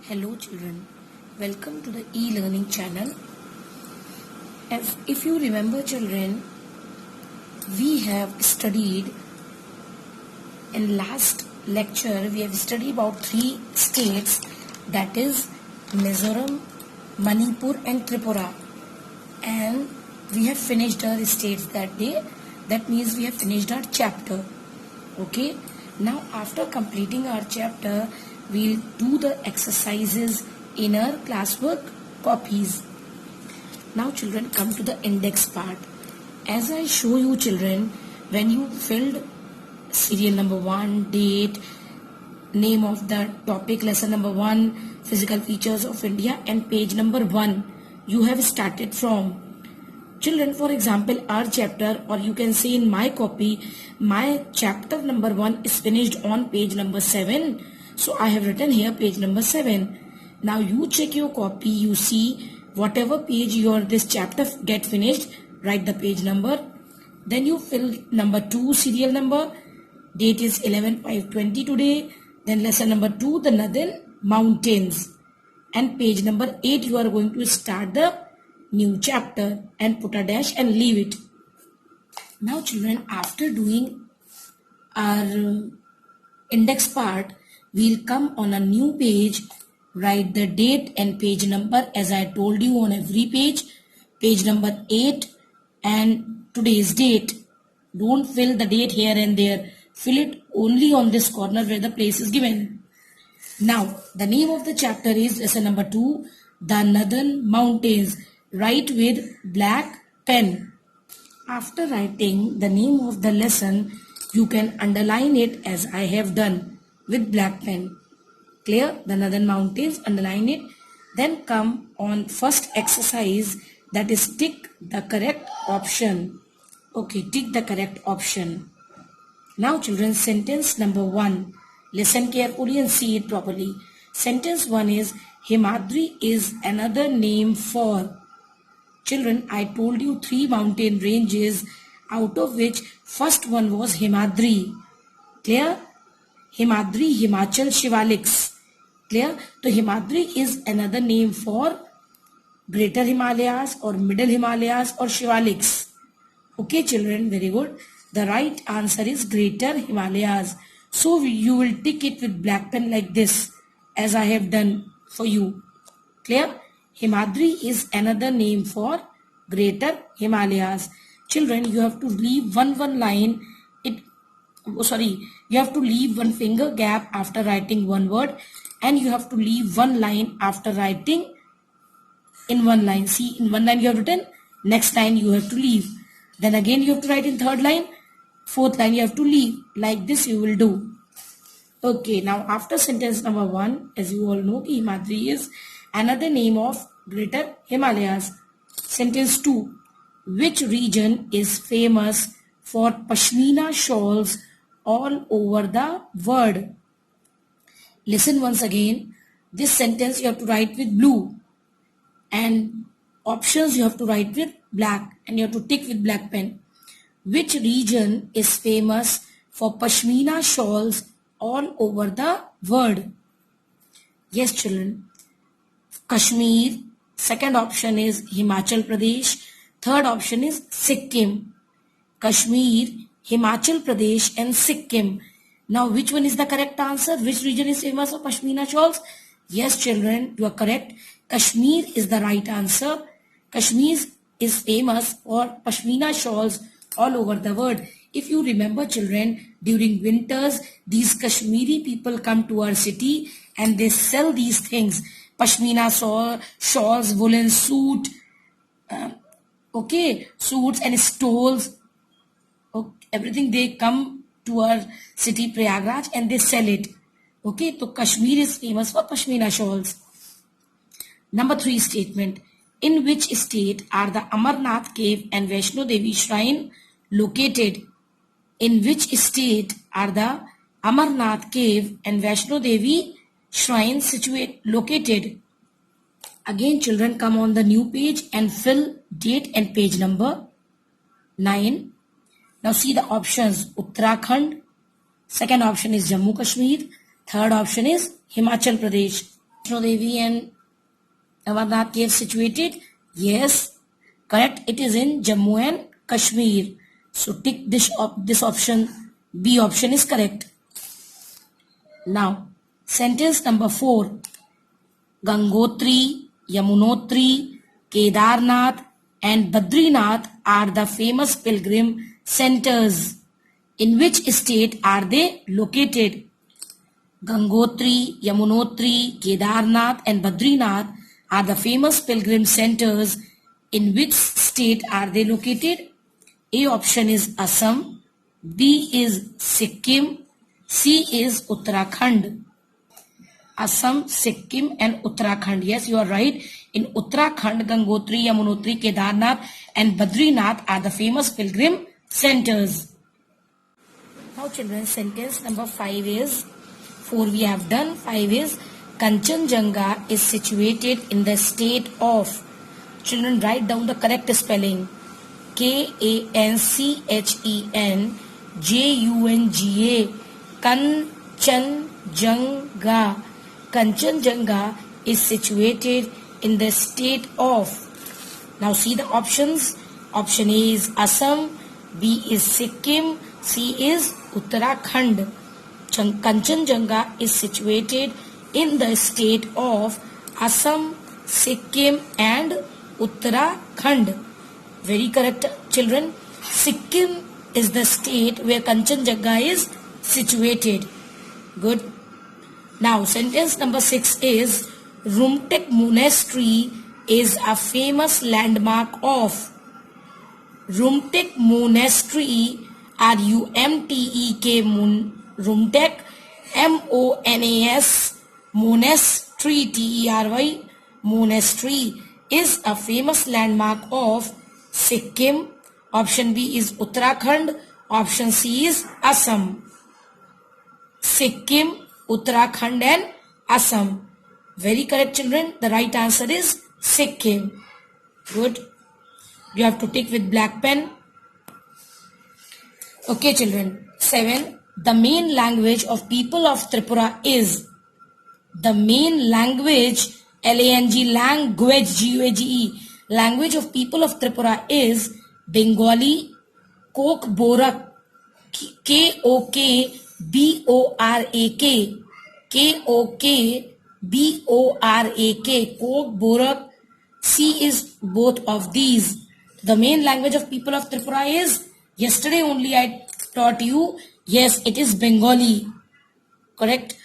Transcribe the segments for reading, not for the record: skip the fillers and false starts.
Hello children, welcome to the e-learning channel. If you remember children, we have studied in last lecture, we have studied about 3 states, that is Mizoram, Manipur and Tripura, and we have finished our states that day. That means we have finished our chapter. Okay, now after completing our chapter, we'll do the exercises in our classwork copies. Now children, come to the index part. As I show you children, when you filled serial number 1, date, name of the topic, lesson number 1, physical features of India, and page number 1, you have started from. Children, for example, our chapter, or you can say in my copy, my chapter number 1 is finished on page number 7. So I have written here page number 7. Now you check your copy, you see whatever page your this chapter get finished, write the page number. Then you fill number 2 serial number, date is 11/5/20 today. Then lesson number 2, the Northern Mountains. And page number 8, you are going to start the new chapter and put a dash and leave it. Now children, after doing our index part, we'll come on a new page, write the date and page number as I told you on every page, page number 8 and today's date. Don't fill the date here and there, fill it only on this corner where the place is given. Now the name of the chapter is lesson number 2, the Northern Mountains. Write with black pen. After writing the name of the lesson, you can underline it as I have done with black pen. Clear? The Northern Mountains, underline it. Then come on first exercise, that is tick the correct option. Okay, tick the correct option. Now children, sentence number 1. Listen carefully and see it properly. Sentence 1 is Himadri is another name for. Children, I told you 3 mountain ranges, out of which first one was Himadri. Clear? Himadri, Himachal, Shivaliks. Clear? So Himadri is another name for Greater Himalayas or Middle Himalayas or Shivaliks. Okay children, very good. The right answer is Greater Himalayas. So you will tick it with black pen like this, as I have done for you. Clear? Himadri is another name for Greater Himalayas. Children, you have to leave one line. You have to leave one finger gap after writing one word, and you have to leave one line after writing in one line. See, in one line you have written, next line you have to leave. Then again you have to write in third line, fourth line you have to leave. Like this you will do. Okay, now after sentence number 1, as you all know, Himadri is another name of Greater Himalayas. Sentence 2. Which region is famous for Pashmina shawls all over the world? Listen once again. This sentence you have to write with blue, and options you have to write with black, and you have to tick with black pen. Which region is famous for Pashmina shawls all over the world? Yes children, Kashmir. Second option is Himachal Pradesh. Third option is Sikkim. Kashmir, Himachal Pradesh and Sikkim. Now which one is the correct answer? Which region is famous for Pashmina shawls? Yes children, you are correct. Kashmir is the right answer. Kashmir is famous for Pashmina shawls all over the world. If you remember children, during winters, these Kashmiri people come to our city and they sell these things. Pashmina shawls, woolen suit, suits and stoles. Okay, everything they come to our city Prayagraj and they sell it. Okay, so Kashmir is famous for Pashmina shawls. Number 3 statement. In which state are the Amarnath cave and Vaishno Devi shrine located? In which state are the Amarnath cave and Vaishno Devi shrine located? Again children, come on the new page and fill date and page number 9. Now see the options. Uttarakhand. Second option is Jammu Kashmir. Third option is Himachal Pradesh. Vaishno Devi and Amarnath cave situated? Yes, correct. It is in Jammu and Kashmir. So tick this option. B option is correct. Now, sentence number 4. Gangotri, Yamunotri, Kedarnath and Badrinath are the famous pilgrim centers. In which state are they located? Gangotri, Yamunotri, Kedarnath and Badrinath are the famous pilgrim centers. In which state are they located? A option is Assam, B is Sikkim, C is Uttarakhand. Assam, Sikkim and Uttarakhand. Yes, you are right. In Uttarakhand, Gangotri, Yamunotri, Kedarnath and Badrinath are the famous pilgrim centers. Now children, sentence number 5 is, 4 we have done, 5 is, Kanchenjunga is situated in the state of. Children, write down the correct spelling. Kanchenjunga. Kanchenjunga. Kanchenjunga is situated in the state of. Now see the options. Option A is Assam, B is Sikkim, C is Uttarakhand. Kanchenjunga is situated in the state of Assam, Sikkim and Uttarakhand. Very correct, children. Sikkim is the state where Kanchenjunga is situated. Good. Now, sentence number 6 is, Rumtek Monastery is a famous landmark of. Rumtek Monastery, R-U-M-T-E-K, Rumtek, M-O-N-A-S, Monastery, T-E-R-Y, Monastery is a famous landmark of Sikkim. Option B is Uttarakhand. Option C is Assam. Sikkim, Uttarakhand and Assam. Very correct, children. The right answer is Sikkim. Good. You have to tick with black pen. Okay, children. 7. The main language of people of Tripura is. The main language, L-A-N-G, language, G-U-A-G-E. Language of people of Tripura is Bengali, Kokborak, K-O-K-B-O-R-A-K, K-O-K-B-O-R-A-K, Kokborak. C is both of these. The main language of people of Tripura is, yesterday only I taught you, yes, it is Bengali. Correct.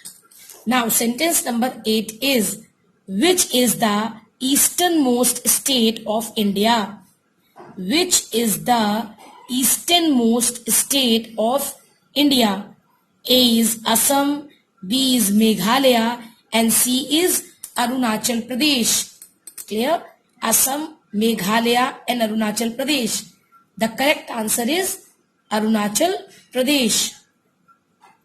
Now, sentence number 8 is, which is the easternmost state of India? Which is the easternmost state of India? A is Assam, B is Meghalaya and C is Arunachal Pradesh. Clear? Assam, Meghalaya and Arunachal Pradesh. The correct answer is Arunachal Pradesh.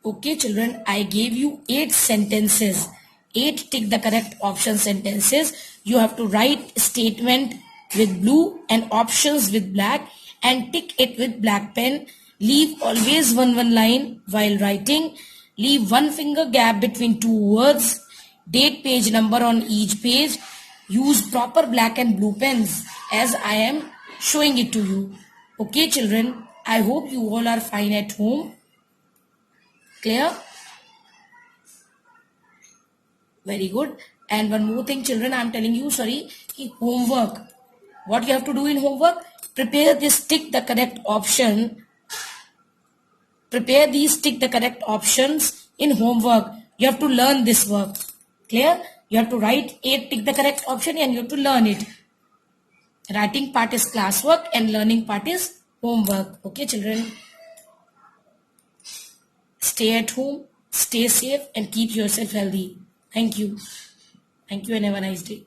Okay, children, I gave you 8 sentences. 8 tick the correct option sentences. You have to write statement with blue and options with black and tick it with black pen. Leave always one line while writing. Leave 1 finger gap between 2 words. Date, page number on each page. Use proper black and blue pens as I am showing it to you. Okay, children, I hope you all are fine at home. Clear? Very good. And one more thing, children, I am telling you, homework. What you have to do in homework? Prepare this, tick the correct option. Prepare these, tick the correct options in homework. You have to learn this work. Clear? You have to write 8, tick the correct option and you have to learn it. Writing part is classwork and learning part is homework. Okay, children? Stay at home, stay safe and keep yourself healthy. Thank you. Thank you and have a nice day.